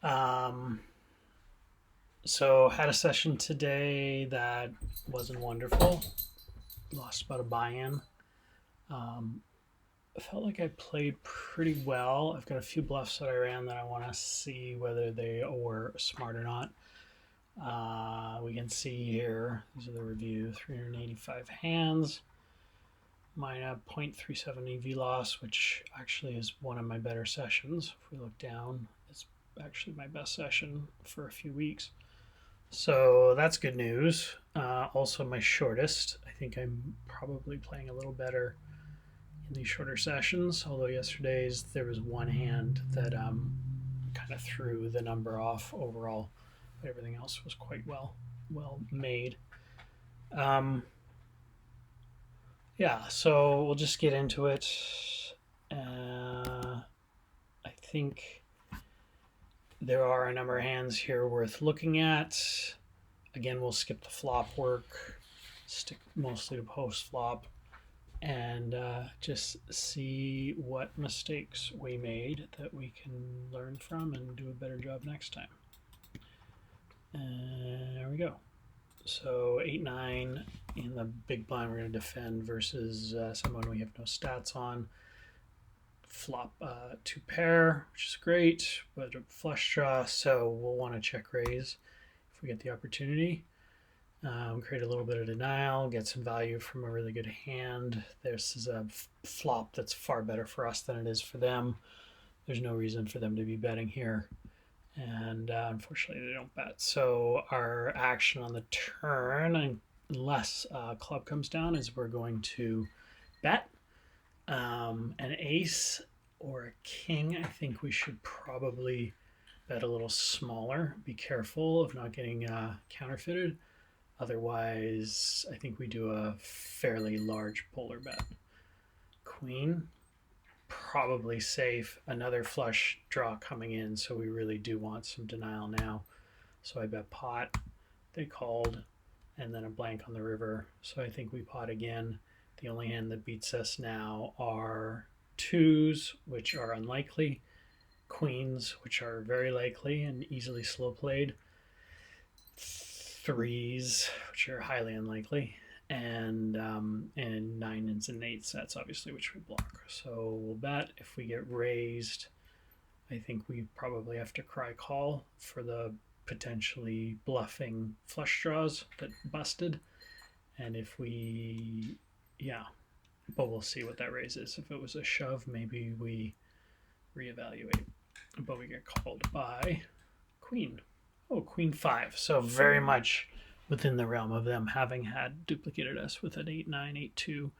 Um, so had a session today that wasn't wonderful. Lost about a buy-in. Um, I felt like I played pretty well. I've got a few bluffs that I ran that I want to see whether they were smart or not. We can see here, these are the review, 385 hands, mine a 0.37 EV loss, which actually is one of my better sessions. If we look down, it's actually my best session for a few weeks. So that's good news. Also, my shortest. I think I'm probably playing a little better in these shorter sessions. Although yesterday's there was one hand that kind of threw the number off overall, but everything else was quite well made. Um, yeah, so we'll just get into it. I think there are a number of hands here worth looking at. Again, we'll skip the flop work, stick mostly to post flop, and just see what mistakes we made that we can learn from and do a better job next time. And there we go. So 8-9 in the big blind we're going to defend versus someone we have no stats on. Flop 2 pair, which is great, but a flush draw, so we'll want to check raise if we get the opportunity. Create a little bit of denial, get some value from a really good hand. This is a flop that's far better for us than it is for them. There's no reason for them to be betting here. And unfortunately, they don't bet. So our action on the turn, unless club comes down, is we're going to bet. An ace or a king, I think we should probably bet a little smaller. Be careful of not getting counterfeited. Otherwise, I think we do a fairly large polar bet. Queen, probably safe. Another flush draw coming in, so we really do want some denial now. So I bet pot. They called, and then a blank on the river. So I think we pot again. The only hand that beats us now are twos, which are unlikely, queens, which are very likely and easily slow played, threes, which are highly unlikely, and nines and eights. That's obviously which we block. So we'll bet. If we get raised, I think we probably have to cry call for the potentially bluffing flush draws that busted. And if we, yeah, but we'll see what that raise is. If it was a shove, maybe we reevaluate. But we get called by queen. Oh, queen 5. So very much within the realm of them having had duplicated us with an 8-9, 8-2.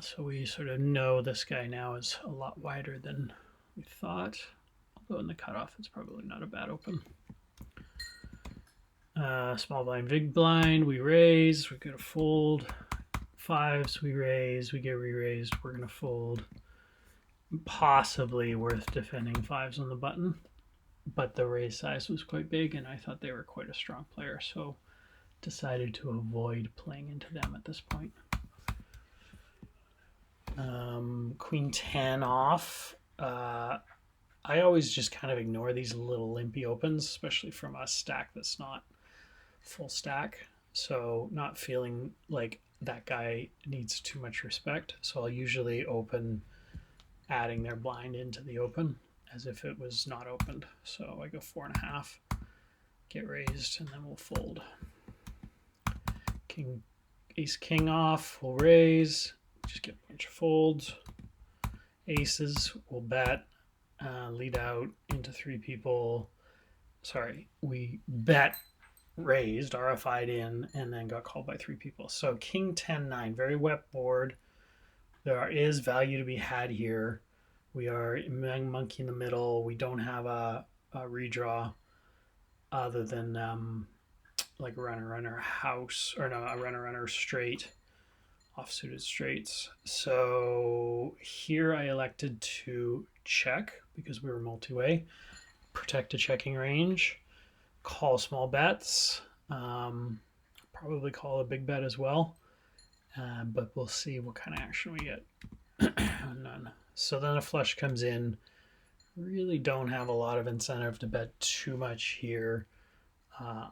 So we sort of know this guy now is a lot wider than we thought. Although in the cutoff, it's probably not a bad open. Small blind, big blind, we raise, we're going to fold. Fives, we raise, we get re-raised, we're going to fold. Possibly worth defending fives on the button, but the raise size was quite big, and I thought they were quite a strong player, so decided to avoid playing into them at this point. Queen 10 off. I always just kind of ignore these little limpy opens, especially from a stack that's not full stack. So not feeling like that guy needs too much respect. So I'll usually open adding their blind into the open as if it was not opened. So I go 4.5, get raised, and then we'll fold. King, ace, king off, we'll raise, just get a bunch of folds. Aces, we'll bet, lead out into 3 people. Sorry, we bet, raised, RFI'd in, and then got called by 3 people. So king 10-9, very wet board. There is value to be had here. We are monkey in the middle. We don't have a redraw other than like a runner house, or no, a runner straight, offsuited straights. So here I elected to check because we were multi-way, protect a checking range, call small bets, probably call a big bet as well, but we'll see what kind of action we get. None. So then a flush comes in. really don't have a lot of incentive to bet too much here. Uh,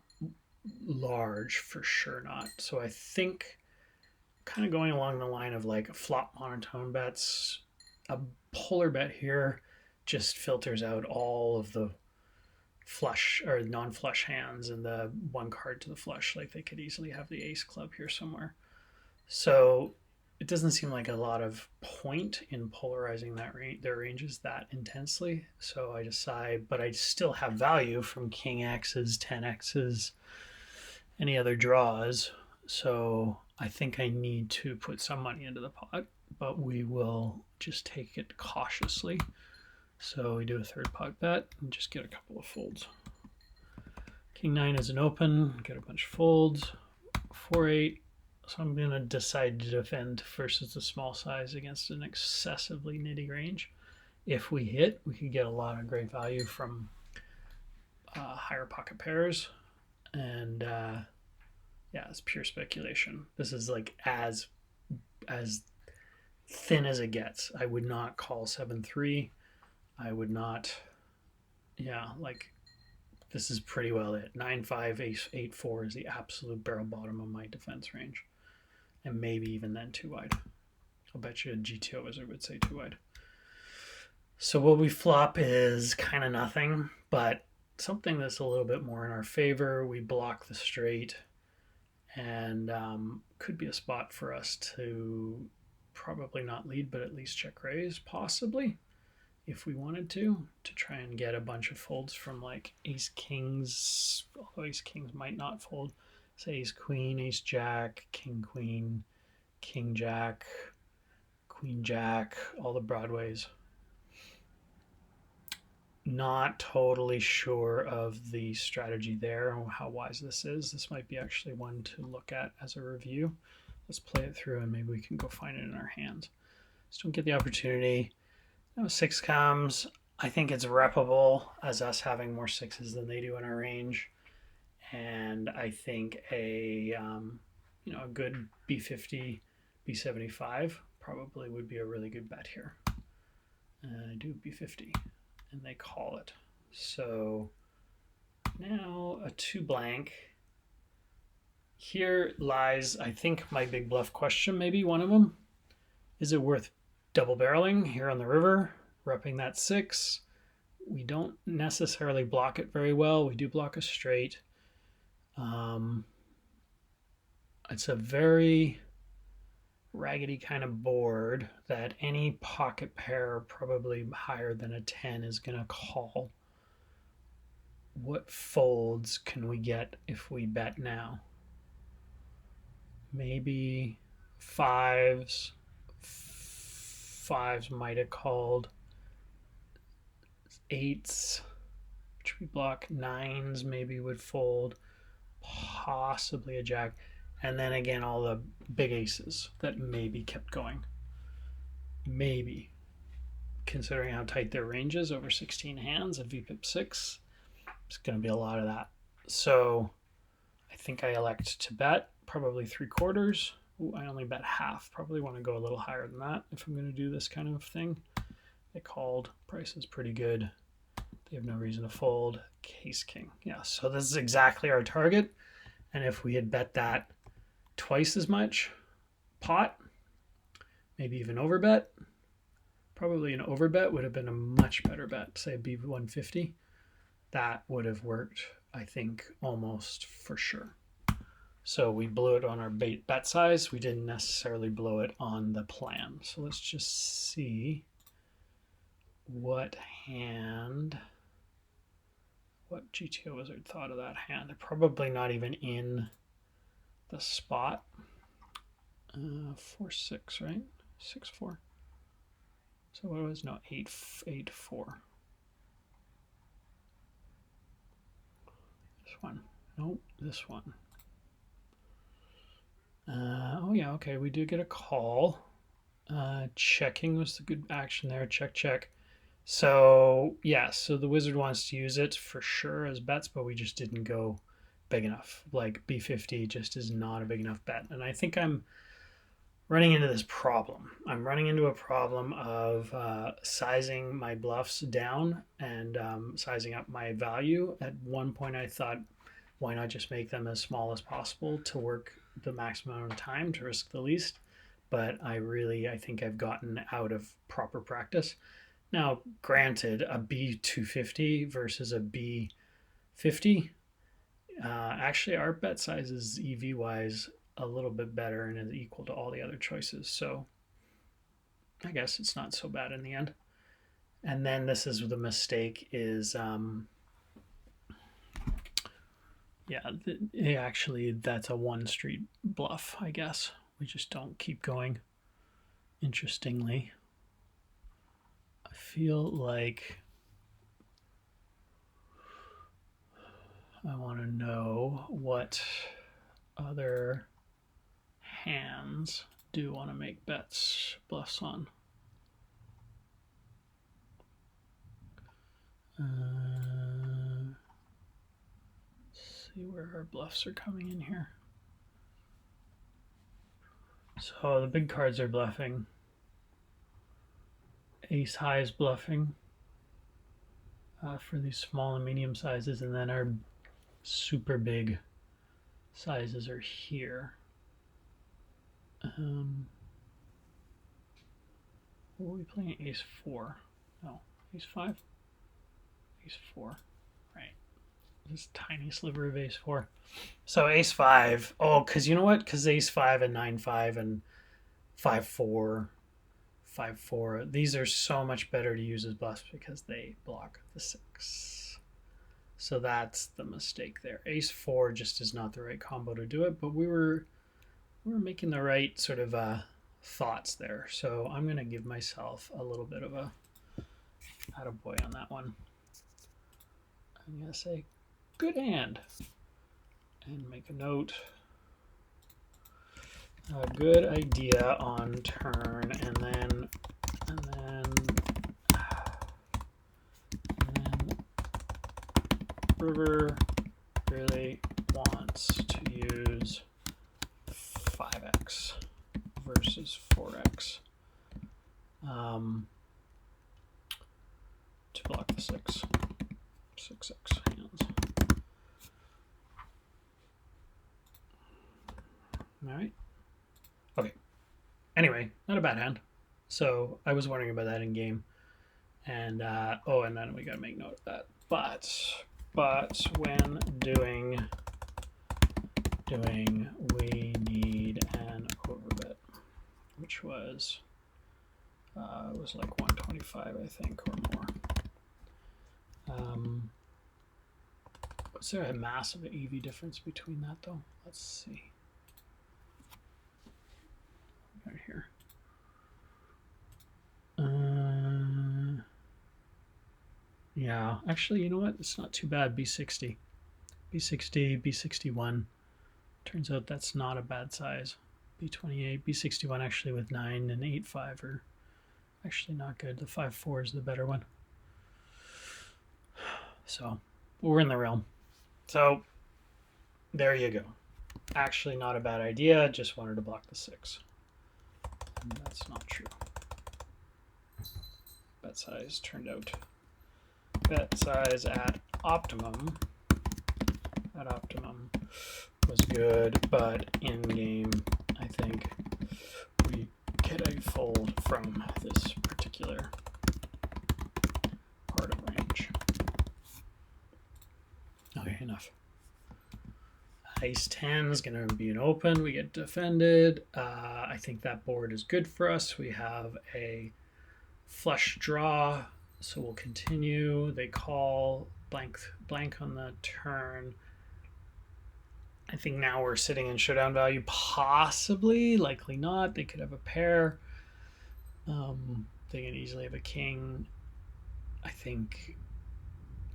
Large for sure not. So I think kind of going along the line of like flop monotone bets, a polar bet here just filters out all of the flush or non-flush hands and the one card to the flush. Like they could easily have the ace club here somewhere. So it doesn't seem like a lot of point in polarizing their ranges that intensely. So I decide, but I still have value from king X's, 10X's, any other draws. So I think I need to put some money into the pot, but we will just take it cautiously. So we do a third pot bet and just get a couple of folds. King 9 is an open, get a bunch of folds. 4-8. So I'm going to decide to defend versus the small size against an excessively nitty range. If we hit, we could get a lot of great value from higher pocket pairs. And yeah, it's pure speculation. This is like as thin as it gets. I would not call 7-3. I would not, yeah, like this is pretty well it. 9-5, 8-4 is the absolute barrel bottom of my defense range. And maybe even then too wide. I'll bet you a GTO wizard would say too wide. So what we flop is kind of nothing, but something that's a little bit more in our favor. We block the straight, and could be a spot for us to probably not lead, but at least check raise, possibly, if we wanted to try and get a bunch of folds from like ace kings, although ace kings might not fold. Say ace queen, ace jack, king queen, king jack, queen jack, all the broadways. Not totally sure of the strategy there or how wise this is. This might be actually one to look at as a review. Let's play it through and maybe we can go find it in our hands. Just don't get the opportunity. Now 6 comes. I think it's repable as us having more 6s than they do in our range. And I think a a good B50, B75 probably would be a really good bet here. And I do B50, and they call it. So now a 2 blank. Here lies, I think, my big bluff question, maybe one of them. Is it worth double barreling here on the river, repping that 6? We don't necessarily block it very well. We do block a straight. It's a very raggedy kind of board that any pocket pair probably higher than a 10 is going to call. What folds can we get if we bet now? Maybe 5s. 5s might have called. 8s, which we block. 9s maybe would fold. Possibly a jack. And then again, all the big aces that maybe kept going. Maybe. Considering how tight their range is, over 16 hands at VPIP 6, it's going to be a lot of that. So I think I elect to bet probably 3/4. Ooh, I only bet half. Probably want to go a little higher than that if I'm going to do this kind of thing. They called. Price is pretty good. They have no reason to fold. Case king. Yeah, so this is exactly our target. And if we had bet that twice as much pot, maybe even overbet, probably an overbet would have been a much better bet, say B150. That would have worked, I think, almost for sure. So we blew it on our bet size. We didn't necessarily blow it on the plan. So let's just see what GTO wizard thought of that hand. They're probably not even in the spot. 4-6, right? 6-4. So what was 8-4. This one. Nope, this one. Oh yeah, okay. We do get a call. Checking was the good action there. Check. So yeah, so the wizard wants to use it for sure as bets, but we just didn't go big enough. Like B50 just is not a big enough bet. And I think I'm running into this problem. I'm running into a problem of sizing my bluffs down and sizing up my value. At one point, I thought, why not just make them as small as possible to work the maximum amount of time to risk the least? But I think I've gotten out of proper practice. Now, granted, a B250 versus a B50, actually, our bet size is EV wise a little bit better and is equal to all the other choices. So I guess it's not so bad in the end. And then this is the mistake is, actually that's a one street bluff, I guess. We just don't keep going. Interestingly, I feel like I want to know what other hands do want to make bets bluffs on. See where our bluffs are coming in here. So the big cards are bluffing. Ace high is bluffing for these small and medium sizes, and then our super big sizes are here. What are we playing? Ace 4. No, Ace 5? Ace 4. Right. This tiny sliver of Ace 4. So Ace 5. Oh, because you know what? Because Ace 5 and 9-5 and 5-4, 5-4. These are so much better to use as bluffs because they block the 6. So that's the mistake there. Ace 4 just is not the right combo to do it, but we were making the right sort of thoughts there. So I'm going to give myself a little bit of a attaboy on that one. I'm going to say good hand and make a note. A good idea on turn, and then River really wants to use 5x versus 4x to block the 6x hands. All right. Okay. Anyway, not a bad hand. So I was wondering about that in game, and and then we got to make note of that. But when doing, we need an overbet, which was like 125, I think, or more. Was there a massive EV difference between that though? Let's see. Right here. Yeah, actually, you know what? It's not too bad. B60, B61. Turns out that's not a bad size. B28, B61 actually with 9 and 8-5 are actually not good. The 5-4 is the better one. So we're in the realm. So there you go. Actually not a bad idea. Just wanted to block the 6. And that's not true. Bet size turned out. Bet size at optimum was good, but in game, I think we get a fold from this particular part of range. Okay, enough. Ace 10 is going to be an open. We get defended. I think that board is good for us. We have a flush draw, so we'll continue. They call blank on the turn. I think now we're sitting in showdown value, possibly, likely not. They could have a pair. They can easily have a king. I think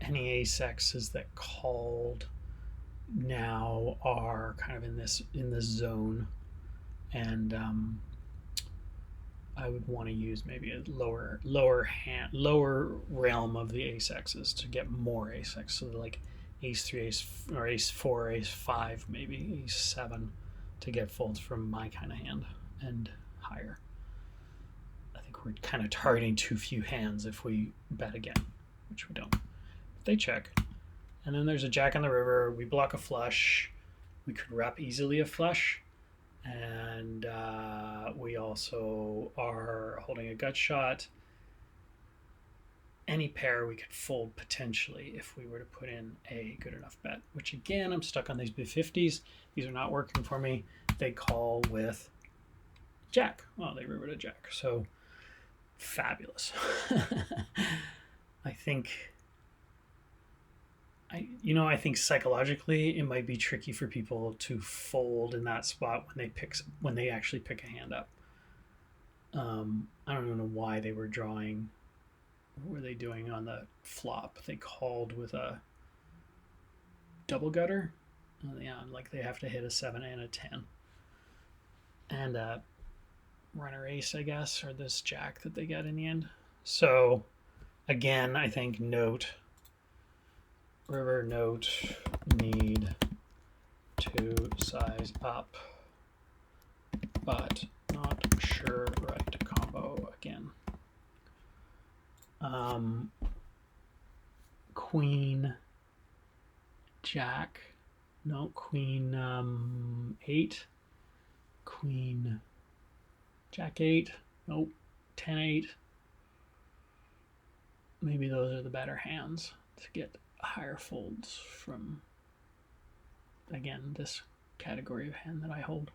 any ace-X's that called now are kind of in this zone, and I would want to use maybe a lower realm of the ace-X's to get more ace-X. So like ace 3, ace or ace 4, ace 5, maybe ace 7 to get folds from my kind of hand. and higher. I think we're kind of targeting too few hands if we bet again, which we don't. They check. And then there's a jack on the river. We block a flush. We could wrap easily a flush. And we also are holding a gut shot. Any pair we could fold potentially if we were to put in a good enough bet, which again, I'm stuck on these B50s. These are not working for me. They call with jack. Well, they rivered a jack. So fabulous. I think psychologically it might be tricky for people to fold in that spot when they actually pick a hand up. I don't even know why they were drawing. What were they doing on the flop? They called with a double gutter. Yeah, like they have to hit a 7 and a 10. And a runner ace, I guess, or this jack that they get in the end. So, again, I think river note, need to size up, but not sure right combo again. Queen, jack, no, queen 8, queen, jack 8, nope, 10-8. Maybe those are the better hands to get higher folds from, again, this category of hand that I hold.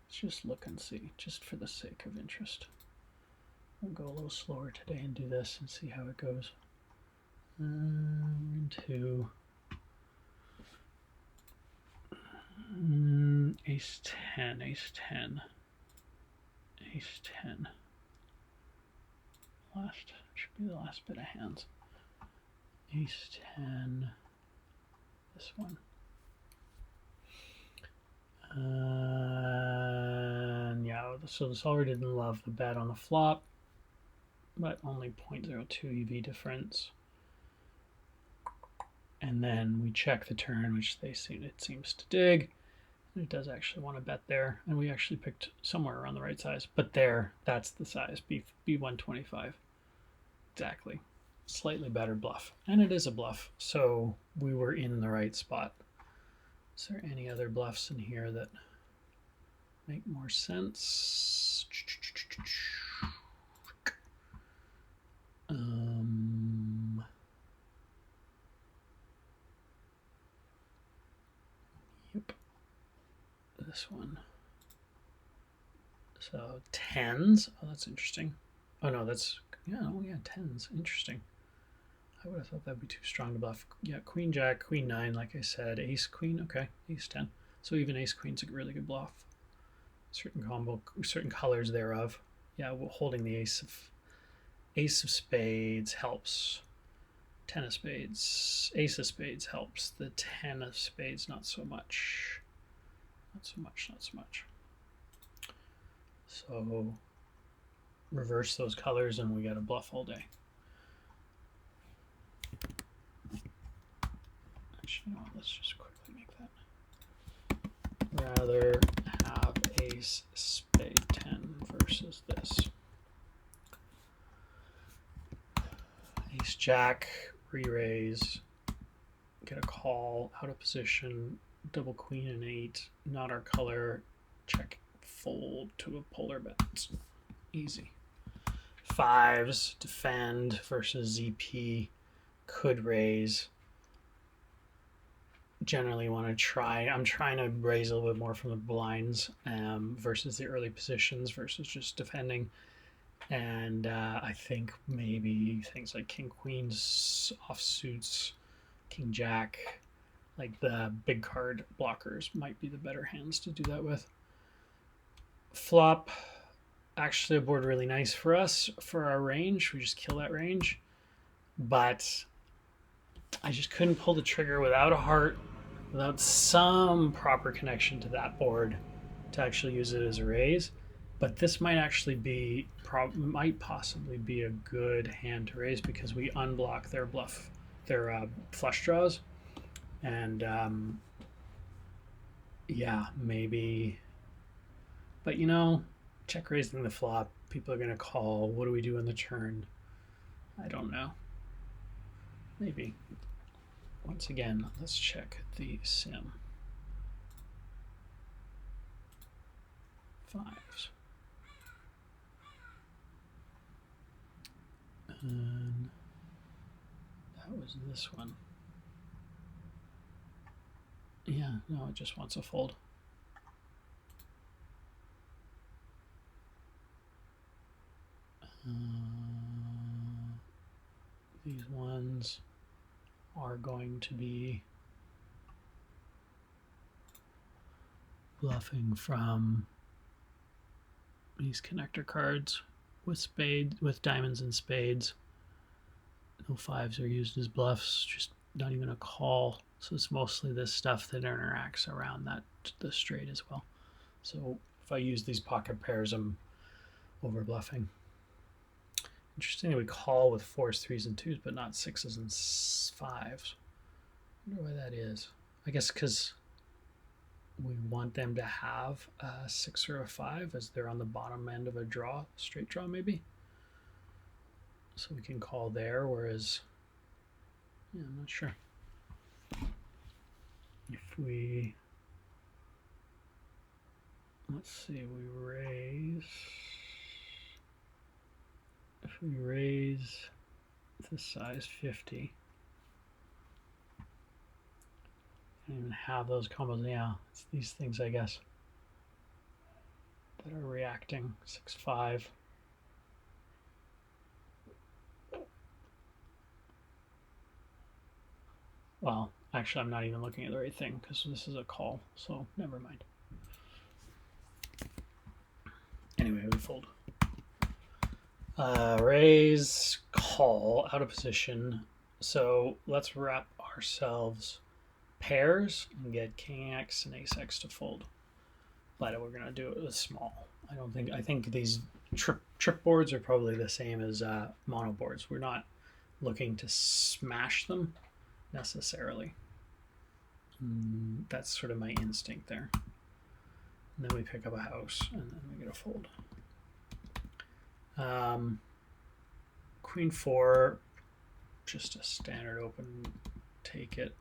Let's just look and see, just for the sake of interest. I'll go a little slower today and do this and see how it goes. Into ace 10, ace 10, ace 10. Should be the last bit of hands. Ace 10, this one. Yeah, so the solver didn't love the bet on the flop, but only 0.02 EV difference. And then we check the turn, which it seems to dig. And it does actually want to bet there. And we actually picked somewhere around the right size. But there, that's the size, B125. Exactly. Slightly better bluff. And it is a bluff, so we were in the right spot. Is there any other bluffs in here that make more sense? Yep. This one. So tens. Oh, that's interesting. Oh no, that's tens. Interesting. I would have thought that'd be too strong to bluff. Yeah, queen jack, queen 9, like I said, ace queen. Okay, ace 10. So even ace queen's a really good bluff. Certain colors thereof. Yeah, holding the ace of spades helps. 10 of spades, ace of spades helps. The 10 of spades, not so much. Not so much. So reverse those colors and we got a bluff all day. Actually, you know what, let's just quickly make that. Rather have ace spade 10 versus this. Ace jack, re-raise, get a call, out of position, double queen and 8, not our color, check, fold to a polar bet. Easy. Fives, defend versus ZP, could raise. Generally want to try, I'm trying to raise a little bit more from the blinds versus the early positions versus just defending. And I think maybe things like king queens, offsuits, king jack, like the big card blockers might be the better hands to do that with. Flop, actually a board really nice for us for our range. We just kill that range, but I just couldn't pull the trigger without a heart, without some proper connection to that board to actually use it as a raise. But this might actually be, might possibly be a good hand to raise because we unblock their flush draws. And yeah, maybe. But you know, check raising the flop. People are going to call. What do we do in the turn? I don't know. Maybe. Once again, let's check the sim. Fives. And that was this one. Yeah, no, it just wants a fold. These ones are going to be bluffing from these connector cards with spades, with diamonds and spades. No fives are used as bluffs, just not even a call. So it's mostly this stuff that interacts around that the straight as well. So if I use these pocket pairs, I'm over bluffing. Interesting that we call with fours, threes, and twos, but not sixes and fives. I wonder why that is. I guess because we want them to have a six or a five as they're on the bottom end of a draw, straight draw maybe. So we can call there, whereas, yeah, I'm not sure. If we, let's see, we raise, if we raise to size 50, I don't even have those combos. Yeah, it's these things, I guess, that are reacting. 6-5. Well, actually, I'm not even looking at the right thing because this is a call, so never mind. Anyway, we fold. Raise, call, out of position. So let's wrap ourselves pairs and get king X and ace X to fold. But we're gonna do it with small. I think these trip boards are probably the same as mono boards. We're not looking to smash them necessarily. That's sort of my instinct there. And then we pick up a house and then we get a fold. Queen 4, just a standard open, take it,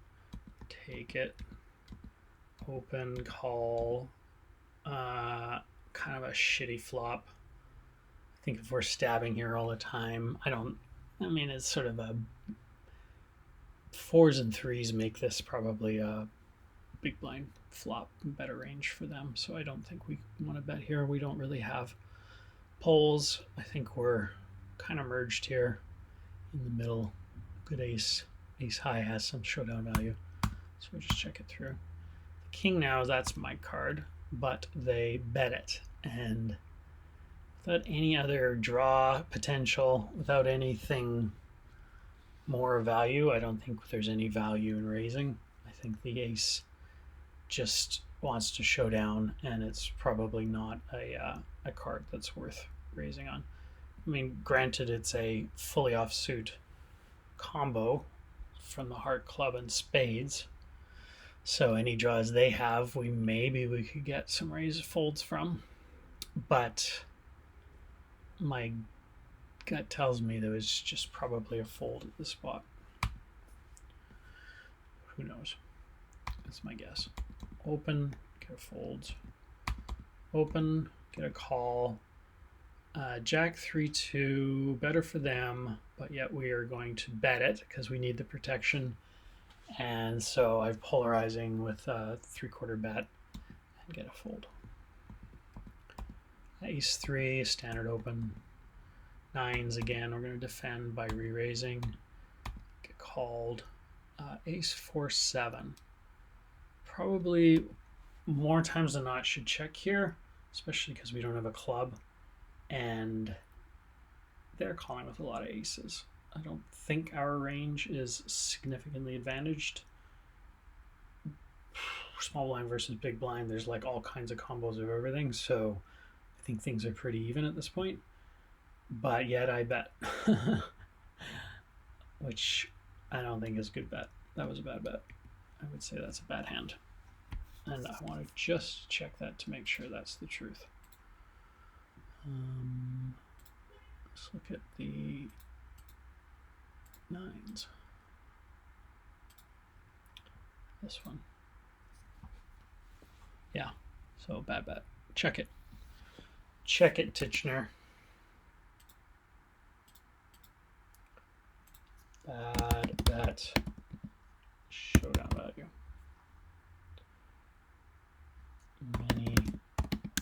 open, call, kind of a shitty flop. I think if we're stabbing here all the time, I mean, it's sort of a fours and threes make this probably a big blind flop, better range for them. So I don't think we want to bet here. We don't really have poles. I think we're kind of merged here in the middle. Good ace high has some showdown value, so we'll just check it through. The king now, that's my card, but they bet it, and without any other draw potential, without anything more value, I don't think there's any value in raising. I think the ace just wants to show down, and it's probably not a card that's worth raising on. I mean, granted, it's a fully offsuit combo from the heart, club, and spades. So any draws they have, maybe we could get some raise folds from. But my gut tells me there was just probably a fold at the spot. Who knows? That's my guess. Open, get a fold. Open, get a call. Jack 3-2, better for them, but yet we are going to bet it because we need the protection. And so I'm polarizing with a 3/4 bet and get a fold. Ace 3, standard open. Nines again, we're going to defend by re-raising. Get called. Ace 4-7. Probably more times than not should check here, especially because we don't have a club. And they're calling with a lot of aces. I don't think our range is significantly advantaged. Small blind versus big blind, there's like all kinds of combos of everything, so I think things are pretty even at this point. But yet I bet, which I don't think is a good bet. That was a bad bet. I would say that's a bad hand. And I want to just check that to make sure that's the truth. Let's look at the nines. This one. Yeah, so bad bet. Check it. Check it, Titchener. Bad bet. Showdown value. Many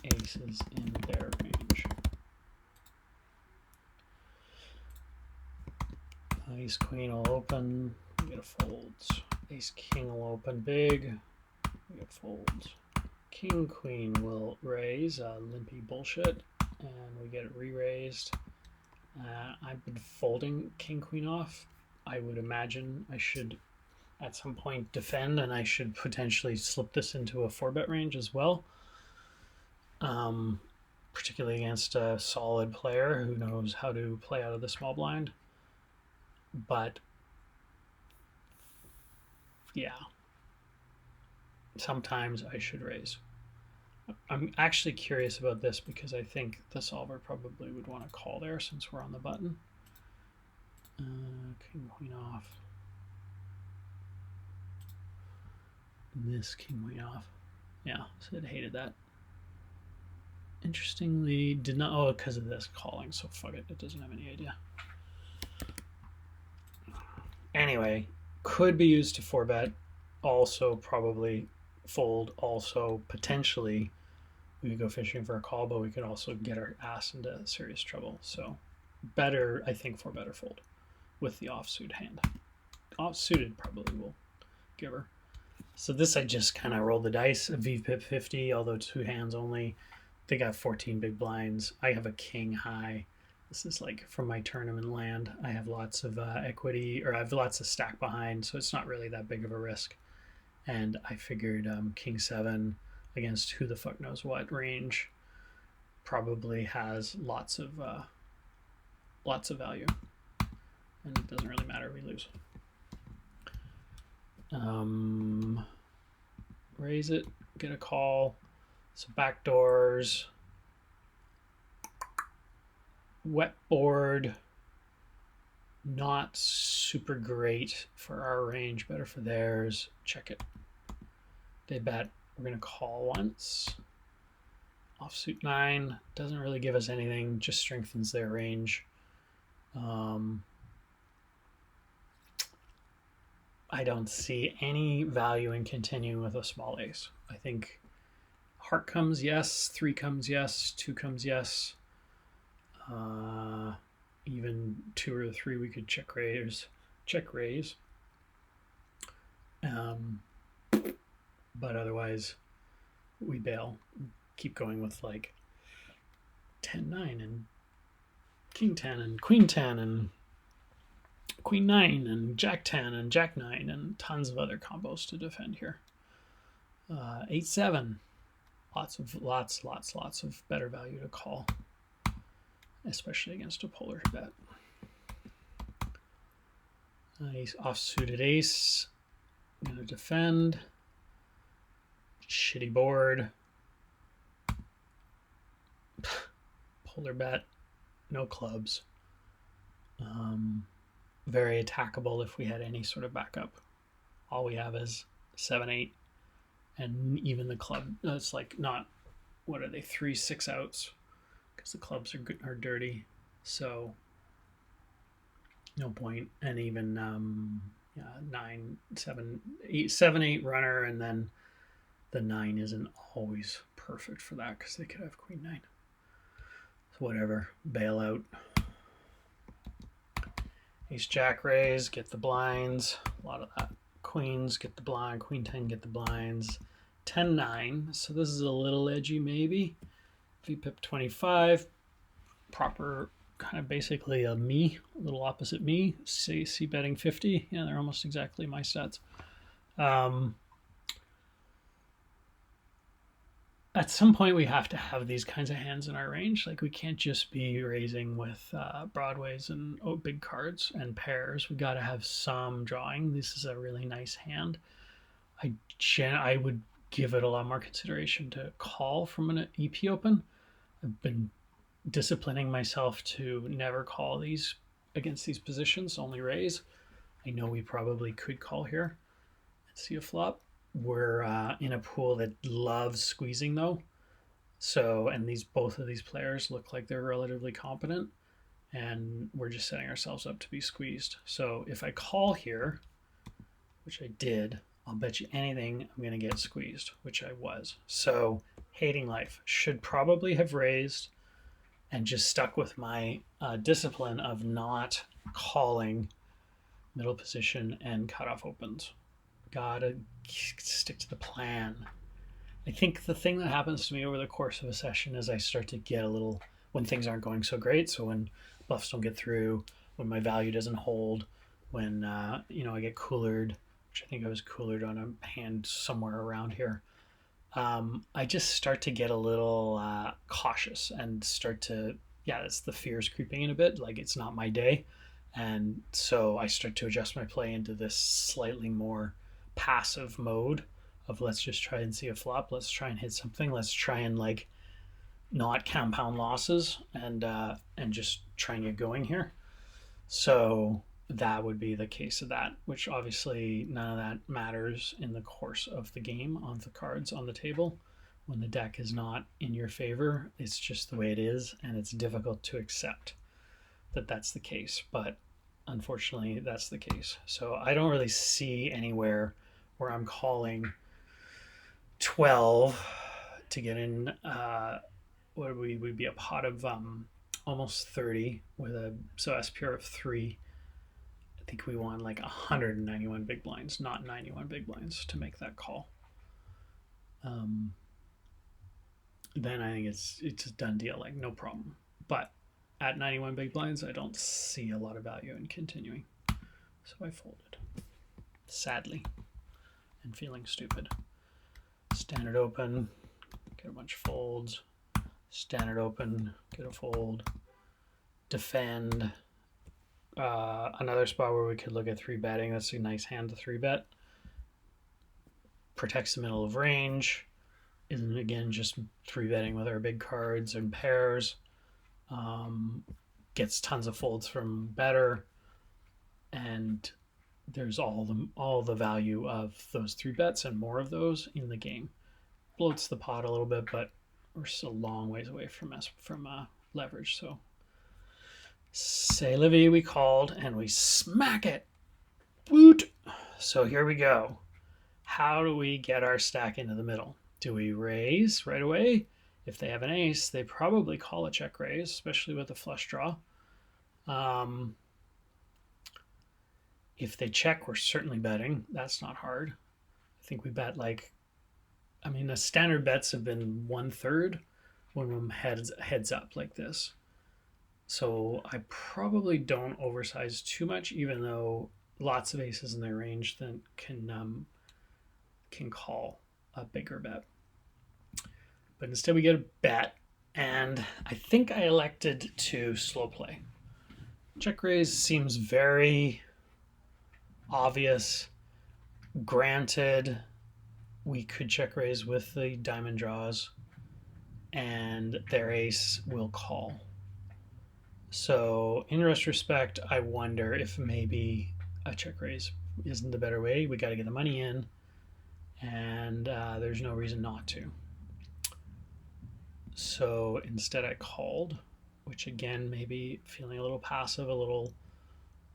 aces in their range. Ace queen will open. We get a folds. Ace king will open big. We get folds. King queen will raise. Limpy bullshit, and we get it re-raised. I've been folding king queen off. I would imagine I should at some point defend, and I should potentially slip this into a 4-bet range as well. Particularly against a solid player who knows how to play out of the small blind. But yeah, sometimes I should raise. I'm actually curious about this because I think the solver probably would want to call there since we're on the button. King queen off. This king queen off. Yeah, Sid hated that. Interestingly, did not. Oh, because of this calling. So fuck it. It doesn't have any idea. Anyway, could be used to 4-bet. Also probably fold. Also potentially we could go fishing for a call, but we could also get our ass into serious trouble. So better, I think, 4-bet or fold with the offsuit hand. Offsuited probably will give her. So this I just kind of rolled the dice. A VPIP 50, although 2 hands only. They got 14 big blinds. I have a king high. This is like from my tournament land. I have lots of equity, or I have lots of stack behind, so it's not really that big of a risk. And I figured king 7 against who the fuck knows what range probably has lots of value, and it doesn't really matter if we lose. Raise it, get a call. So backdoors, wet board, not super great for our range, better for theirs. Check it. They bet. We're gonna call once. Offsuit 9 doesn't really give us anything, just strengthens their range. I don't see any value in continuing with a small ace. I think heart comes yes, 3 comes yes, 2 comes yes. Even 2 or 3 we could check raise. But otherwise we bail. Keep going with like 10-9 and king 10 and queen 10 and queen 9 and jack 10 and jack 9 and tons of other combos to defend here. 8-7. Lots of better value to call, especially against a polar bet. Nice offsuited ace. I'm gonna defend. Shitty board. Polar bet. No clubs. Very attackable if we had any sort of backup. All we have is 7-8. And even the club, it's like not, what are they, 3-6 outs, because the clubs are dirty, so no point. And even 7-8 runner, and then the 9 isn't always perfect for that because they could have queen 9. So whatever, bail out. Ace jack raise, get the blinds, a lot of that. Queens, get the blind. Queen 10, get the blinds. 10-9. So this is a little edgy, maybe. VPIP 25. Proper, kind of basically a little opposite me. C betting 50. Yeah, they're almost exactly my stats. At some point, we have to have these kinds of hands in our range. Like, we can't just be raising with broadways and big cards and pairs. We got to have some drawing. This is a really nice hand. I would give it a lot more consideration to call from an EP open. I've been disciplining myself to never call these against these positions, only raise. I know we probably could call here and see a flop. We're in a pool that loves squeezing though. So, and both of these players look like they're relatively competent, and we're just setting ourselves up to be squeezed. So if I call here, which I did, I'll bet you anything I'm going to get squeezed, which I was. So hating life. Should probably have raised and just stuck with my discipline of not calling middle position and cutoff opens. Gotta stick to the plan. I think the thing that happens to me over the course of a session is I start to get a little, when things aren't going so great. So when bluffs don't get through, when my value doesn't hold, when I get coolered, which I think I was coolered on a hand somewhere around here. I just start to get a little cautious and start to, that's the fears creeping in a bit. Like it's not my day. And so I start to adjust my play into this slightly more passive mode of let's just try and see a flop. Let's try and hit something. Let's try and like not compound losses and just try and get going here. So that would be the case of that, which obviously none of that matters in the course of the game on the cards on the table. When the deck is not in your favor, it's just the way it is, and it's difficult to accept that that's the case. But unfortunately, that's the case. So I don't really see anywhere where I'm calling 12 to get in what would be a pot of almost 30 with a SPR of 3. I think we want like 191 big blinds, not 91 big blinds to make that call. Then I think it's a done deal, like no problem. But at 91 big blinds, I don't see a lot of value in continuing. So I folded, sadly, and feeling stupid. Standard open, get a bunch of folds. Standard open, get a fold. Defend. Another spot where we could look at 3-betting. That's a nice hand to 3-bet. Protects the middle of range. Isn't, again, just 3-betting with our big cards and pairs. Gets tons of folds from better. And there's all the value of those 3-bets and more of those in the game. Bloats the pot a little bit, but we're still a long ways away from leverage. So c'est la vie, we called, and we smack it. Woot! So here we go. How do we get our stack into the middle? Do we raise right away? If they have an ace, they probably call a check raise, especially with a flush draw. If they check, we're certainly betting. That's not hard. I think we bet the standard bets have been 1/3 when I'm heads up like this. So I probably don't oversize too much, even though lots of aces in their range then can call a bigger bet. But instead we get a bet, and I think I elected to slow play. Check raise seems very obvious. Granted, we could check raise with the diamond draws, and their ace will call. So in retrospect, I wonder if maybe a check raise isn't the better way. We got to get the money in, and there's no reason not to. So instead I called, which again, maybe feeling a little passive, a little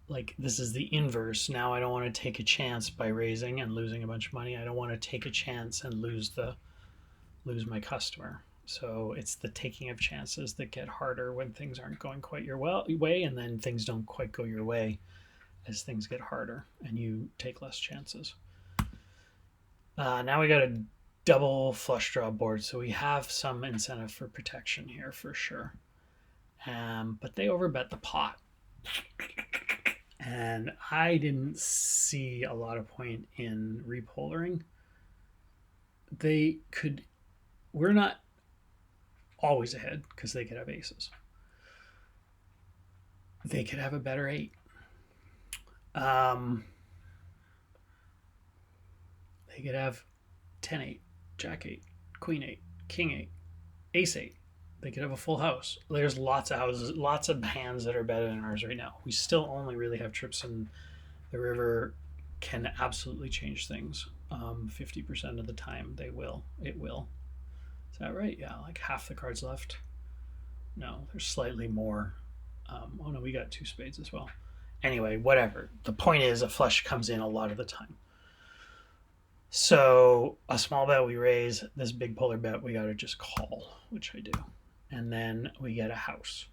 like this is the inverse. Now I don't want to take a chance by raising and losing a bunch of money. I don't want to take a chance and lose my customer. So it's the taking of chances that get harder when things aren't going quite your way, and then things don't quite go your way as things get harder and you take less chances. Now we got a double flush draw board, so we have some incentive for protection here for sure. But they overbet the pot. And I didn't see a lot of point in repolering. We're not always ahead because they could have aces. They could have a better 8. They could have 10-8, Jack 8, Queen 8, King 8, Ace 8. They could have a full house. There's lots of houses, lots of hands that are better than ours right now. We still only really have trips, and the river can absolutely change things. 50% of the time, they will. It will. Is that right? Yeah, like half the cards left. No, there's slightly more. Oh no, we got two spades as well. Anyway, whatever. The point is, a flush comes in a lot of the time. So a small bet we raise, this big polar bet we got to just call, which I do. And then we get a house.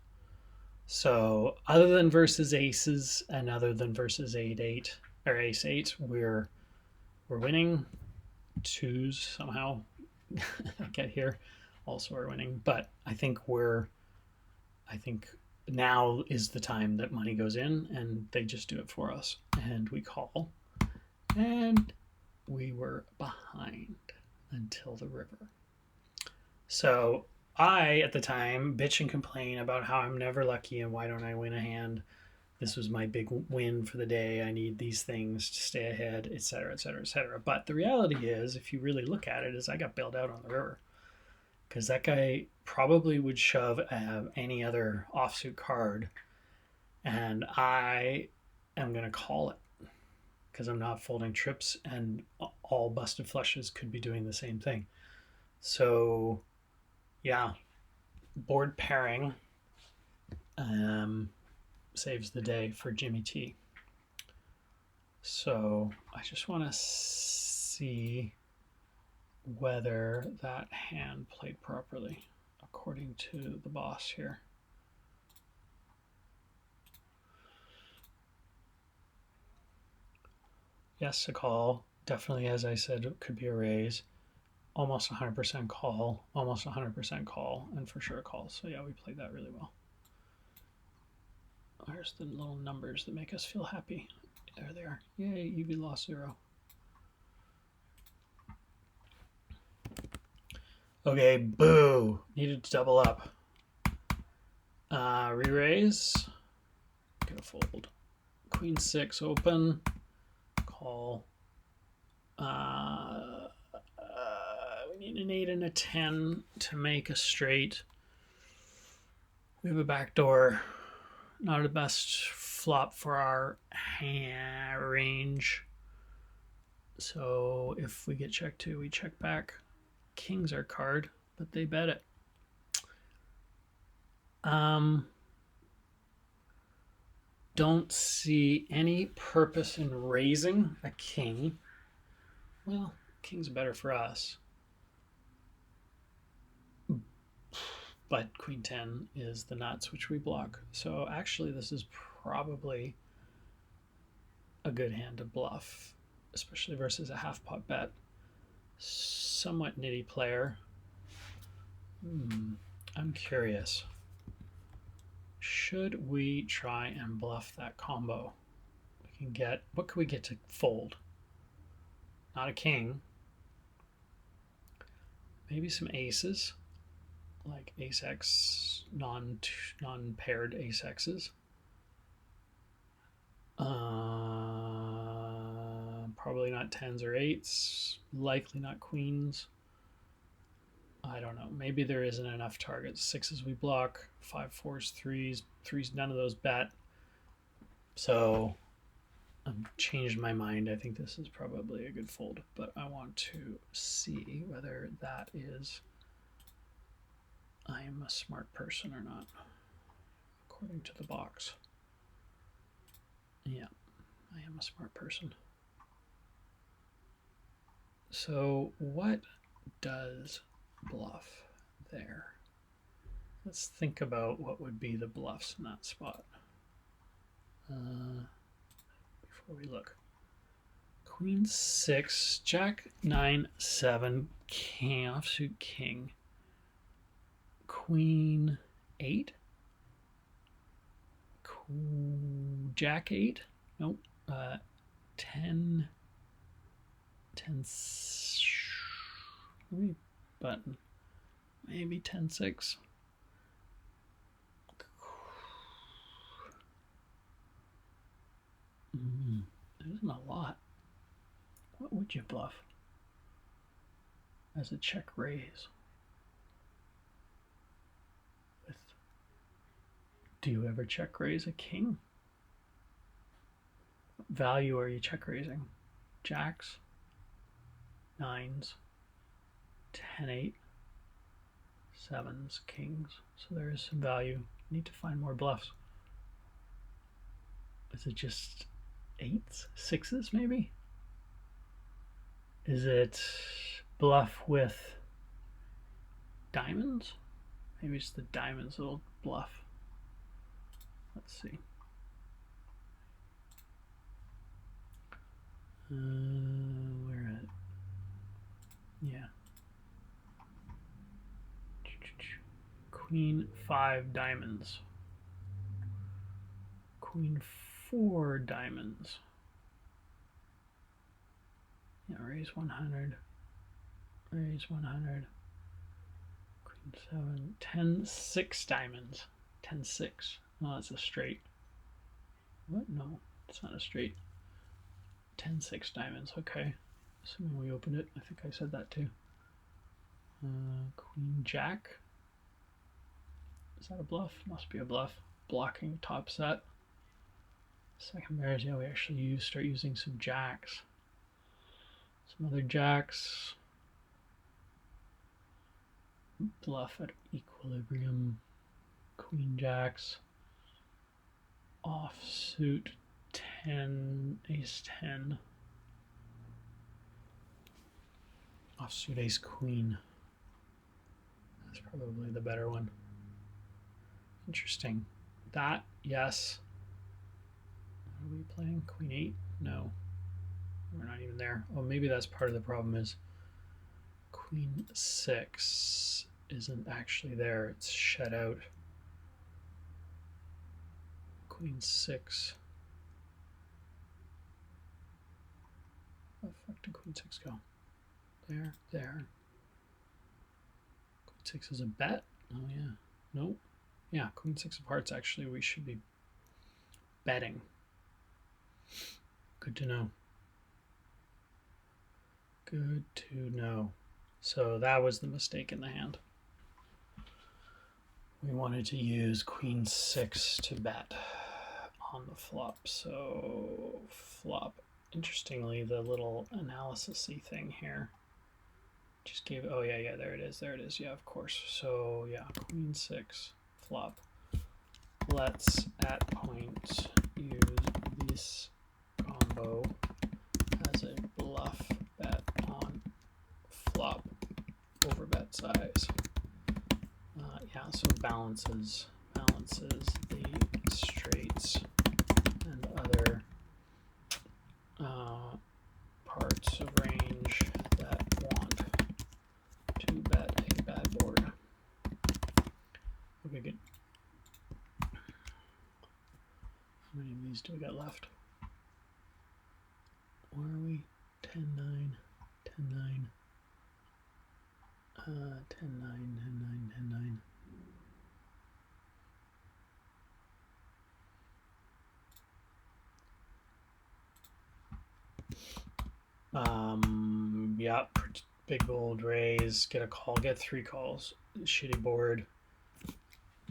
So other than versus aces and other than versus 8-8 or ace-8, we're winning. Twos somehow get here. Also are winning. But I think now is the time that money goes in and they just do it for us. And we call. And we were behind until the river. So I, at the time, bitch and complain about how I'm never lucky and why don't I win a hand. This was my big win for the day. I need these things to stay ahead, etc., etc., etc. But the reality is, if you really look at it, is I got bailed out on the river because that guy probably would shove any other offsuit card, and I am going to call it because I'm not folding trips, and all busted flushes could be doing the same thing. So, yeah, board pairing saves the day for Jimmy T. So I just want to see whether that hand played properly according to the boss here. Yes, a call. Definitely, as I said, it could be a raise. Almost 100% call, almost 100% call, and for sure a call. So yeah, we played that really well. There's the little numbers that make us feel happy. There they are. Yay, EV lost 0. Okay, boo. Needed to double up. Re-raise. Gonna fold. Queen 6 open. Call. We need an 8 and a 10 to make a straight. We have a backdoor. Not the best flop for our range. So if we get checked 2, we check back. King's our card, but they bet it. Don't see any purpose in raising a king. Well, king's better for us. But queen 10 is the nuts, which we block. So actually, this is probably a good hand to bluff, especially versus a half pot bet. Somewhat nitty player. I'm curious. Should we try and bluff that combo? We can get, what can we get to fold? Not a king. Maybe some aces, like ace X, non-paired ace X's. Probably not 10s or 8s, likely not queens. I don't know. Maybe there isn't enough targets. 6s we block, 5, 4s, 3s. 3s, none of those bet. So I've changed my mind. I think this is probably a good fold, but I want to see whether that is I am a smart person or not, according to the box. Yeah, I am a smart person. So what does bluff there? Let's think about what would be the bluffs in that spot. Before we look. Queen 6, Jack 9, 7, king, offsuit king. Queen 8. Jack 8. Nope. 10. 10. Maybe button. Maybe 10-6. There isn't a lot. What would you bluff as a check raise? Do you ever check raise a king? What value are you check raising? Jacks, nines, 10-8, sevens, kings. So there is some value. You need to find more bluffs. Is it just eights, sixes maybe? Is it bluff with diamonds? Maybe it's the diamonds that'll bluff. Let's see. Where at? Yeah. Queen 5 diamonds. Queen 4 diamonds. Yeah, raise 100. Raise 100. Queen 7. 10-6 diamonds. 10-6. Oh, that's a straight. What? No, it's not a straight. 10-6 diamonds. Okay. Assuming we opened it. I think I said that too. Queen Jack. Is that a bluff? Must be a bluff. Blocking top set. Second pairs, yeah, we actually start using some jacks. Some other jacks. Bluff at equilibrium. Queen jacks. Offsuit 10, ace 10. Offsuit ace queen. That's probably the better one. Interesting. That, yes. What are we playing? Queen 8? No. We're not even there. Oh, maybe that's part of the problem is Queen 6 isn't actually there. It's shut out. Queen 6. Where the fuck did Queen 6 go? There, there. Queen 6 is a bet? Oh, yeah. Nope. Yeah, Queen 6 of hearts, actually, we should be betting. Good to know. Good to know. So that was the mistake in the hand. We wanted to use Queen 6 to bet on the flop. So flop. Interestingly, the little analysis-y thing here just gave, oh yeah, there it is, yeah, of course. So yeah, Queen 6 flop. Let's at point use this combo as a bluff bet on flop over bet size. Yeah, so balances the straights and other parts of range that want to bet a bad board. Okay, good. How many of these do we got left? Where are we? 10, 9, 10, 9. 10, 9, 10, 9, 10, 9. Yeah, big bold raise, get a call, get 3 calls. Shitty board.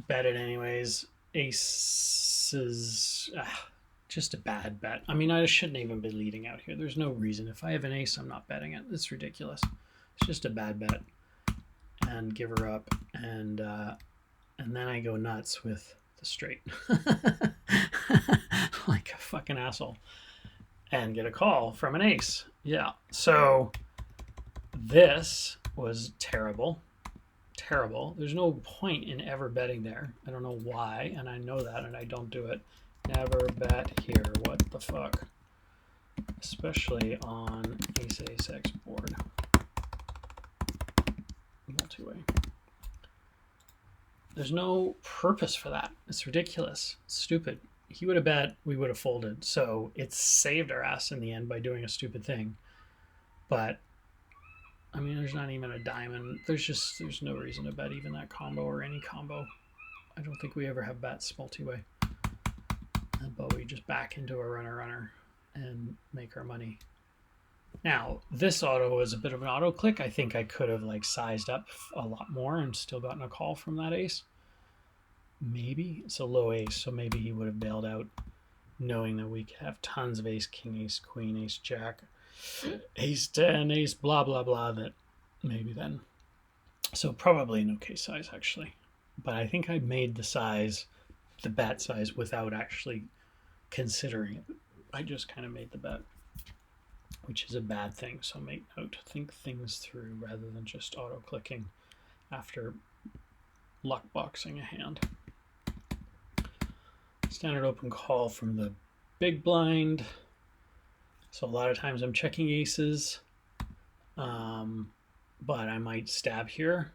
Bet it anyways. Aces, just a bad bet. I mean, I shouldn't even be leading out here. There's no reason. If I have an ace, I'm not betting it. It's ridiculous. It's just a bad bet. And give her up, and then I go nuts with the straight, like a fucking asshole, and get a call from an ace. Yeah, so this was terrible. There's no point in ever betting there. I don't know why, and I know that, and I don't do it. Never bet here. What the fuck? Especially on ace X board. Multi-way. There's no purpose for that. It's ridiculous. It's stupid. He would have bet, we would have folded. So it saved our ass in the end by doing a stupid thing. But I mean, there's not even a diamond. There's no reason to bet even that combo or any combo. I don't think we ever have bets multi-way. But we just back into a runner and make our money. Now, this auto was a bit of an auto click. I think I could have like sized up a lot more and still gotten a call from that ace. maybe it's a low ace, so maybe he would have bailed out knowing that we could have tons of ace, king, ace, queen, ace, jack, ace 10, ace, blah, blah, blah, that maybe then. So probably an okay size, actually. But I think I made the bet size, without actually considering it. I just kind of made the bet, which is a bad thing. So make note, think things through rather than just auto-clicking after luck boxing a hand. Standard open call from the big blind. So a lot of times I'm checking aces, but I might stab here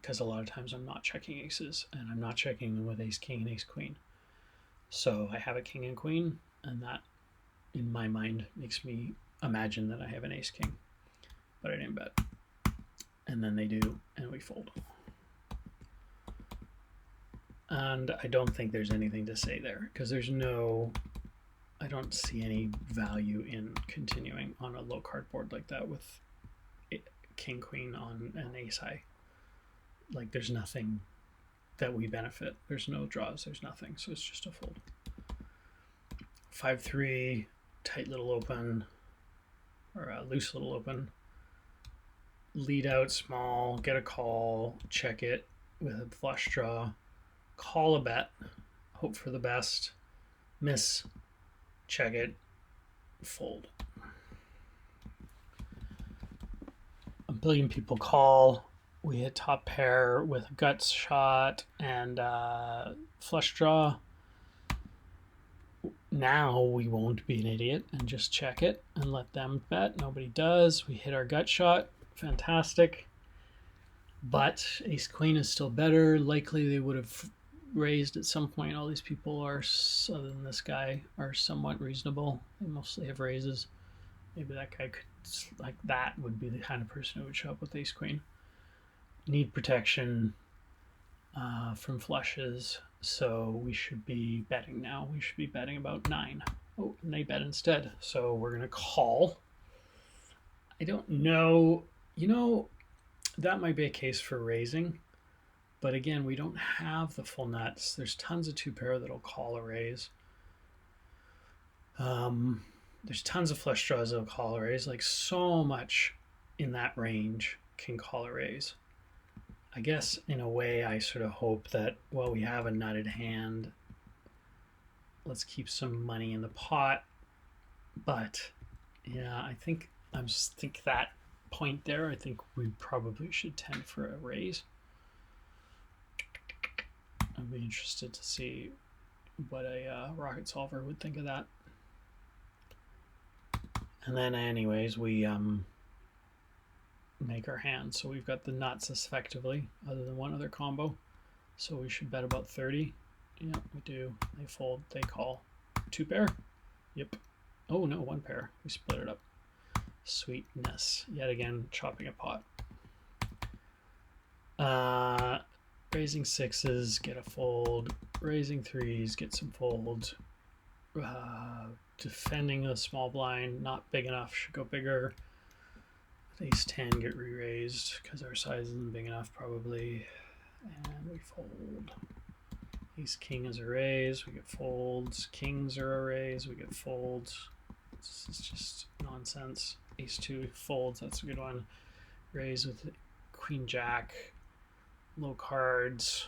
because a lot of times I'm not checking aces, and I'm not checking them with ace king and ace queen. So I have a king and queen, and that in my mind makes me imagine that I have an ace king, but I didn't bet. And then they do, and we fold. And I don't think there's anything to say there, because I don't see any value in continuing on a low card board like that with king queen on an ace high. Like, there's nothing that we benefit. There's no draws, there's nothing, so it's just a fold. 5-3, tight little open, or a loose little open. Lead out small, get a call, check it with a flush draw, call a bet, hope for the best, miss, check it, fold. A billion people call. We hit top pair with a guts shot and flush draw. Now we won't be an idiot and just check it and let them bet. Nobody does. We hit our gut shot. Fantastic. But ace queen is still better. Likely they would have raised at some point. All these people are, other than this guy, are somewhat reasonable. They mostly have raises. Maybe that guy could, like, that would be the kind of person who would show up with ace queen. Need protection from flushes, so we should be betting now. We should be betting about 9. Oh, and they bet instead, so we're going to call. I don't know. That might be a case for raising, but again, we don't have the full nuts. There's tons of two pair that'll call a raise. There's tons of flush draws that'll call a raise. Like, so much in that range can call a raise. I guess in a way I sort of hope that, well, we have a nutted hand, let's keep some money in the pot. But yeah, I think that point there, I think we probably should tend for a raise. I'd be interested to see what a rocket solver would think of that. And then anyways, we make our hand. So we've got the nuts effectively, other than one other combo. So we should bet about 30. Yeah, we do. They fold, they call. Two pair? Yep. Oh no, one pair. We split it up. Sweetness. Yet again, chopping a pot. Raising sixes, get a fold. Raising threes, get some folds. Defending a small blind, not big enough, should go bigger. Ace 10, get re-raised because our size isn't big enough probably, and we fold. Ace king is a raise, we get folds. Kings are a raise, we get folds. This is just nonsense. Ace 2 folds, that's a good one. Raise with queen jack, low cards.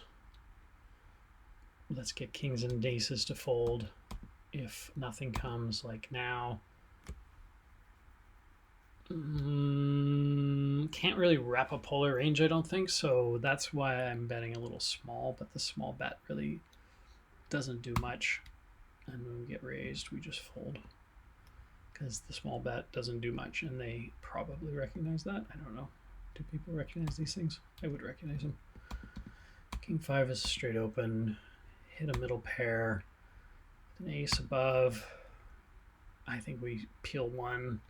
Let's get kings and aces to fold if nothing comes, like now. Can't really rep a polar range, I don't think, so that's why I'm betting a little small, but the small bet really doesn't do much. And when we get raised, we just fold because the small bet doesn't do much, and they probably recognize that. I don't know. Do people recognize these things? I would recognize them. King 5 is straight open. Hit a middle pair. An ace above. I think we peel one.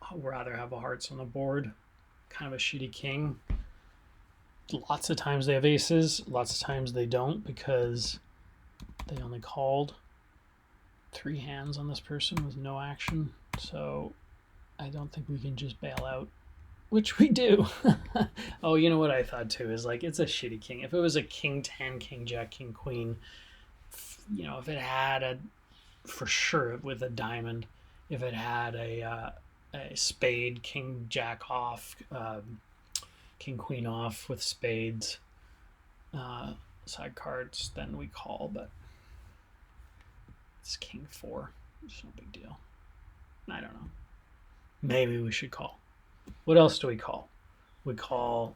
I'd rather have a hearts on the board. Kind of a shitty king. Lots of times they have aces. Lots of times they don't because they only called 3 hands on this person with no action. So I don't think we can just bail out which we do. Oh, you know what I thought too is like it's a shitty king. If it was a king 10, king jack, king queen, you know, if it had a for sure with a diamond, if it had a spade, king jack off, king queen off with spades, side cards, then we call. But it's king 4. It's no big deal. I don't know. Maybe we should call. What else do we call? We call.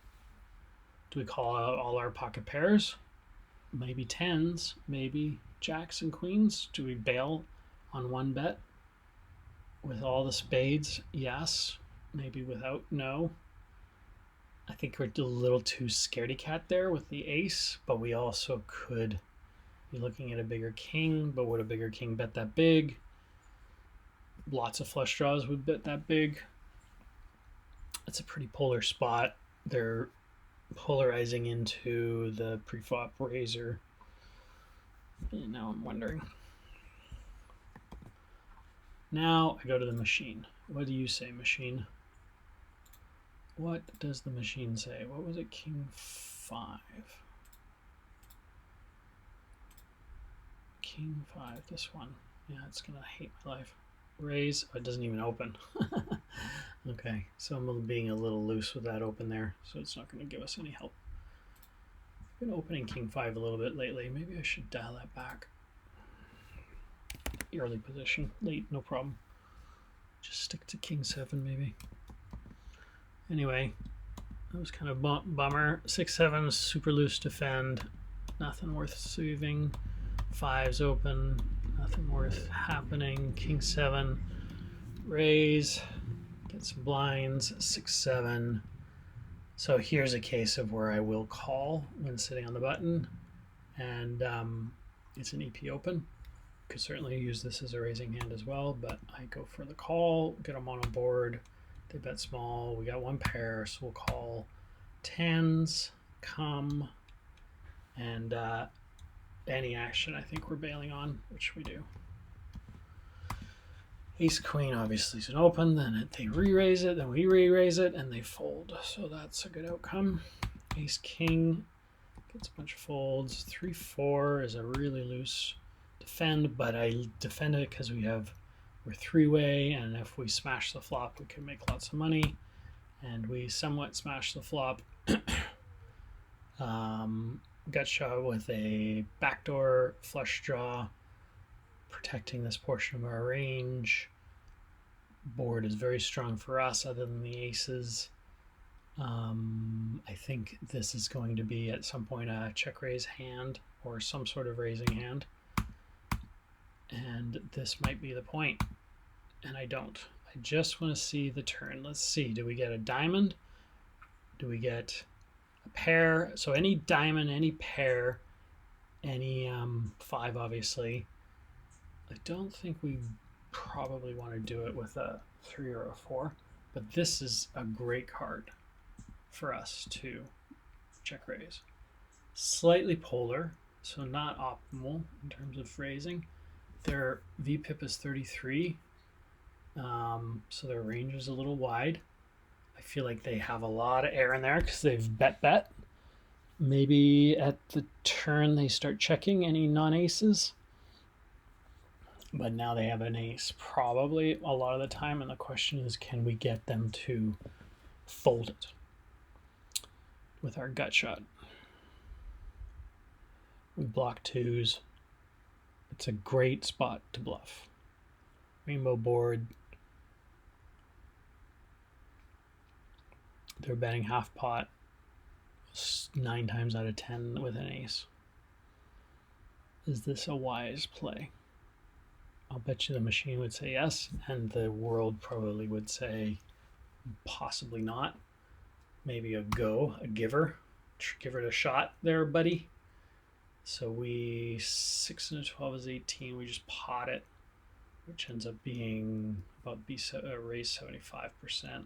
Do we call out all our pocket pairs? Maybe tens, maybe jacks and queens. Do we bail on one bet with all the spades? Yes. Maybe without? No. I think we're a little too scaredy cat there with the ace, but we also could be looking at a bigger king. But would a bigger king bet that big? Lots of flush draws would bet that big. It's a pretty polar spot. They're polarizing into the pre-flop razor. And now I'm wondering. Now I go to the machine. What do you say, machine? What does the machine say? What was it? King 5. King 5, this one. Yeah, it's gonna hate my life. Raise. Oh, it doesn't even open. Okay, so I'm being a little loose with that open there, so it's not going to give us any help. I've been opening king 5 a little bit lately. Maybe I should dial that back. Early position, late, no problem. Just stick to king 7 maybe. Anyway, that was kind of bummer. 6-7, super loose defend. Nothing worth saving. 5's open. Nothing worth happening. King 7, raise. Get some blinds. 6-7. So here's a case of where I will call when sitting on the button, and it's an EP open. Could certainly use this as a raising hand as well, but I go for the call. Get them on a board. They bet small. We got one pair, so we'll call. Tens come, and any action I think we're bailing on, which we do. Ace queen obviously is an open, then they re-raise it, then we re-raise it, and they fold. So that's a good outcome. Ace king gets a bunch of folds. 3-4 is a really loose defend, but I defend it because we're three-way, and if we smash the flop, we can make lots of money. And we somewhat smash the flop. Gut shot with a backdoor flush draw, protecting this portion of our range. Board is very strong for us other than the aces. I think this is going to be at some point a check raise hand or some sort of raising hand. And this might be the point. And I don't. I just want to see the turn. Let's see. Do we get a diamond? Do we get a pair? So any diamond, any pair, any 5 obviously. I don't think we probably want to do it with a 3 or a 4, but this is a great card for us to check raise. Slightly polar, so not optimal in terms of raising. Their VPIP is 33, so their range is a little wide. I feel like they have a lot of air in there because they've bet. Maybe at the turn they start checking any non-aces. But now they have an ace probably a lot of the time, and the question is, can we get them to fold it with our gut shot? We block 2s. It's a great spot to bluff. Rainbow board. They're betting half pot 9 times out of 10 with an ace. Is this a wise play? I'll bet you the machine would say yes, and the world probably would say possibly not. Maybe a go, a giver. Give it a shot there, buddy. So 6 and a 12 is 18. We just pot it, which ends up being about raise 75%.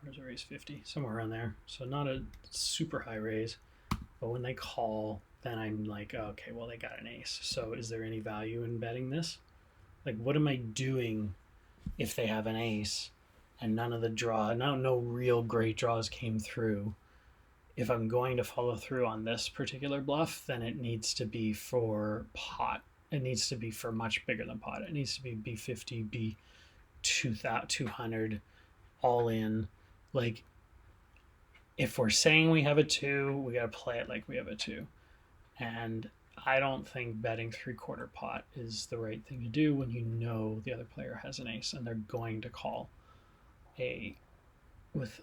Where's a raise 50? Somewhere around there. So not a super high raise, but when they call, then I'm like, okay, well, they got an ace. So is there any value in betting this? Like, what am I doing if they have an ace and none of the no real great draws came through, if I'm going to follow through on this particular bluff, then it needs to be for pot. It needs to be for much bigger than pot. It needs to be B50, B200, all in. Like, if we're saying we have a 2, we got to play it like we have a 2. And I don't think betting 3/4 pot is the right thing to do when you know the other player has an ace and they're going to call with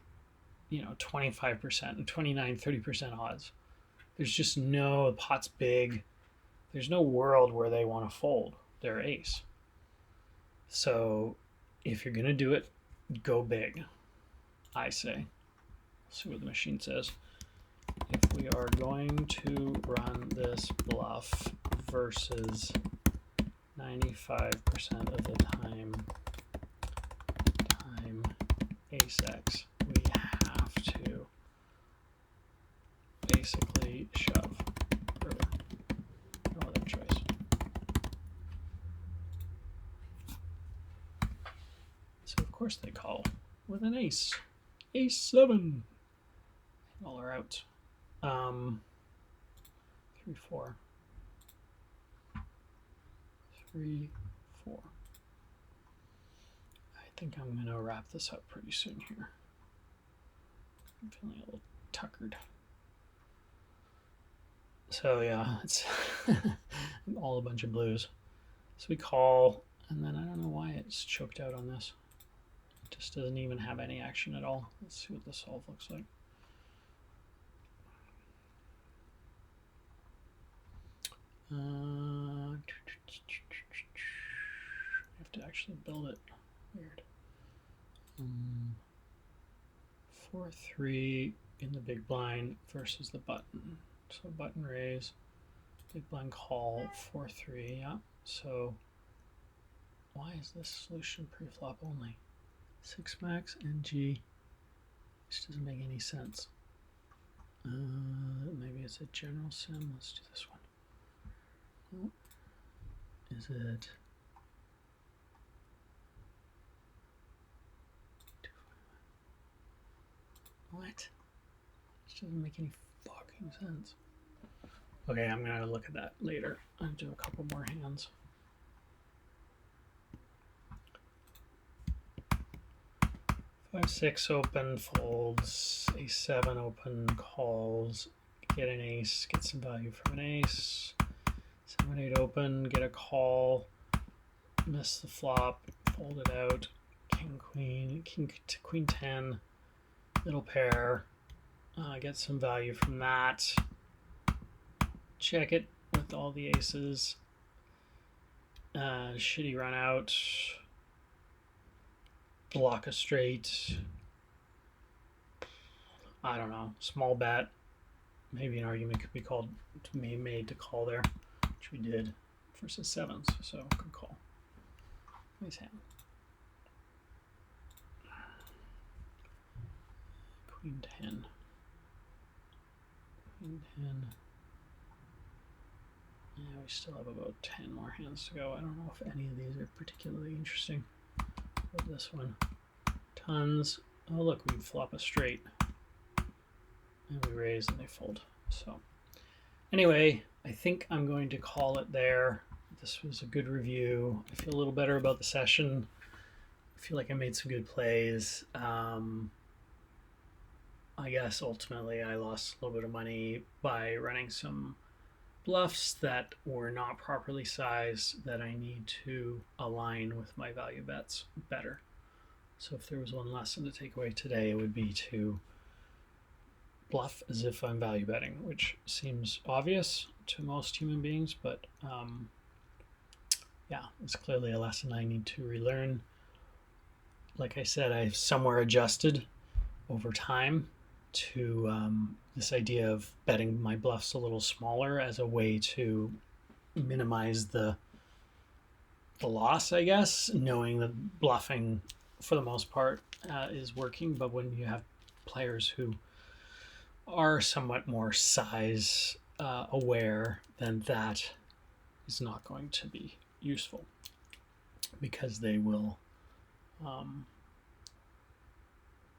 25% and 29-30% odds. There's just no, the pot's big. There's no world where they want to fold their ace. So if you're going to do it, go big, I say. Let's see what the machine says. If we are going to run this bluff versus 95% of the time ace X, we have to basically shove further. No other choice. So of course they call with an ace. Ace 7. All are out. 3-4. 3-4. I think I'm going to wrap this up pretty soon here. I'm feeling a little tuckered. So yeah, it's all a bunch of blues. So we call, and then I don't know why it's choked out on this. It just doesn't even have any action at all. Let's see what the solve looks like. I have to actually build it. Weird. 4-3 in the big blind versus the button. So button raise, big blind call, 4-3. Yeah. So why is this solution pre-flop only? 6 max NG. This doesn't make any sense. Maybe it's a general sim. Let's do this one. Oh. Is it? What? This doesn't make any fucking sense. Okay, I'm gonna look at that later. I'll do a couple more hands. 5-6 open, folds. A7 open, calls. Get an ace, get some value from an ace. 7-8 open, get a call. Miss the flop, fold it out. King, queen, queen 10. Middle pair. Get some value from that. Check it with all the aces. Shitty run out. Block a straight. I don't know. Small bet. Maybe an argument could be made to call there, which we did versus sevens. So good call. Nice hand. Queen 10. Queen 10. Yeah, we still have about 10 more hands to go. I don't know if any of these are particularly interesting. But this one. Tons. Oh, look, we flop a straight. And we raise and they fold. So anyway, I think I'm going to call it there. This was a good review. I feel a little better about the session. I feel like I made some good plays. I guess ultimately I lost a little bit of money by running some bluffs that were not properly sized that I need to align with my value bets better. So if there was one lesson to take away today, it would be to bluff as if I'm value betting, which seems obvious to most human beings, but yeah, it's clearly a lesson I need to relearn. Like I said, I've somewhere adjusted over time to this idea of betting my bluffs a little smaller as a way to minimize the loss, I guess, knowing that bluffing for the most part is working, but when you have players who are somewhat more size aware, then that is not going to be useful because they will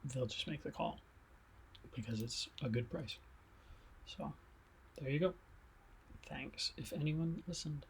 they'll just make the call because it's a good price. So there you go. Thanks if anyone listened.